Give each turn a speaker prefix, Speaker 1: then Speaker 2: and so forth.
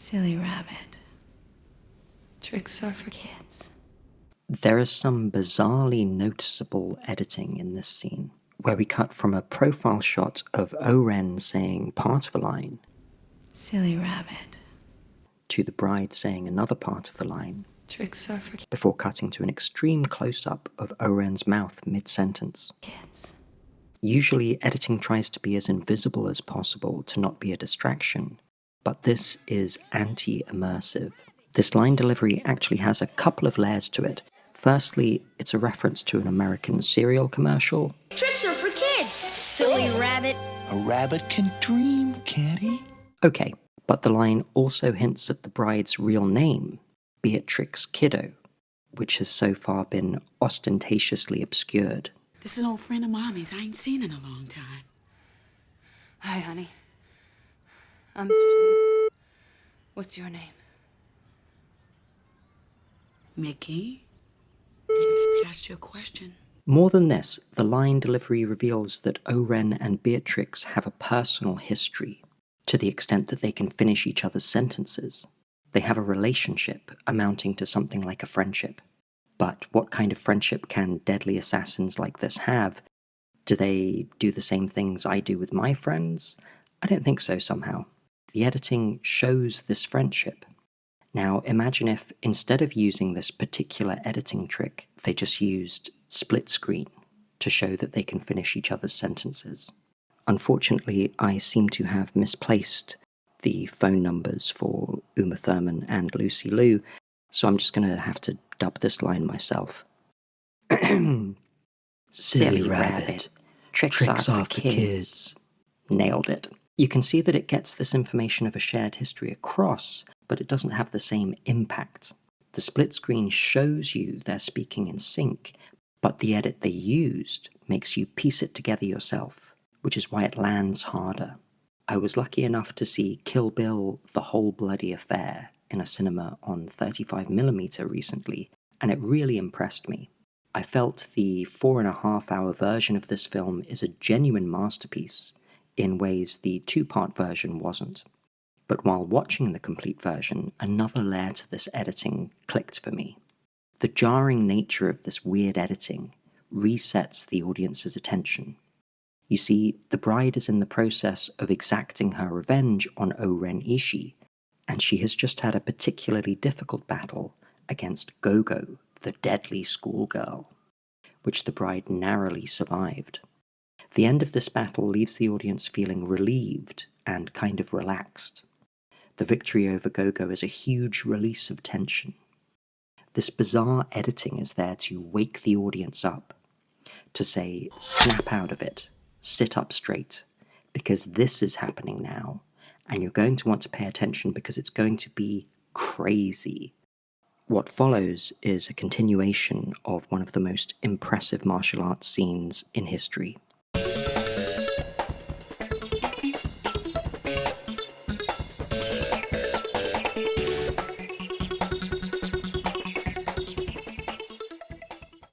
Speaker 1: Silly rabbit. Tricks are for kids.
Speaker 2: There is some bizarrely noticeable editing in this scene, where we cut from a profile shot of O-Ren saying part of a line,
Speaker 1: Silly rabbit.
Speaker 2: to the bride saying another part of the line,
Speaker 1: Tricks are for
Speaker 2: before cutting to an extreme close-up of O-Ren's mouth mid-sentence.
Speaker 1: kids.
Speaker 2: Usually, editing tries to be as invisible as possible to not be a distraction, but this is anti-immersive. This line delivery actually has a couple of layers to it. Firstly, it's a reference to an American cereal commercial.
Speaker 3: Tricks are for kids, silly rabbit.
Speaker 4: A rabbit can dream, can't he?
Speaker 2: Okay, but the line also hints at the bride's real name, Beatrix Kiddo, which has so far been ostentatiously obscured.
Speaker 5: This is an old friend of Mommy's I ain't seen in a long time.
Speaker 1: Hi, honey. I'm Mr. Steve. What's your name?
Speaker 5: Mickey? Just asked you a question.
Speaker 2: More than this, the line delivery reveals that O-Ren and Beatrix have a personal history, to the extent that they can finish each other's sentences. They have a relationship amounting to something like a friendship. But what kind of friendship can deadly assassins like this have? Do they do the same things I do with my friends? I don't think so somehow. The editing shows this friendship. Now imagine if, instead of using this particular editing trick, they just used split screen to show that they can finish each other's sentences. Unfortunately, I seem to have misplaced the phone numbers for Uma Thurman and Lucy Liu, so I'm just going to have to dub this line myself. Silly rabbit. Tricks are for kids. Nailed it. You can see that it gets this information of a shared history across, but it doesn't have the same impact. The split screen shows you they're speaking in sync, but the edit they used makes you piece it together yourself, which is why it lands harder. I was lucky enough to see Kill Bill: The Whole Bloody Affair in a cinema on 35mm recently, and it really impressed me. I felt the 4.5-hour version of this film is a genuine masterpiece, in ways the 2-part version wasn't. But while watching the complete version, another layer to this editing clicked for me. The jarring nature of this weird editing resets the audience's attention. You see, the bride is in the process of exacting her revenge on O-Ren Ishii, and she has just had a particularly difficult battle against Gogo, the deadly schoolgirl, which the bride narrowly survived. The end of this battle leaves the audience feeling relieved and kind of relaxed. The victory over Gogo is a huge release of tension. This bizarre editing is there to wake the audience up, to say, snap out of it, sit up straight, because this is happening now, and you're going to want to pay attention because it's going to be crazy. What follows is a continuation of one of the most impressive martial arts scenes in history.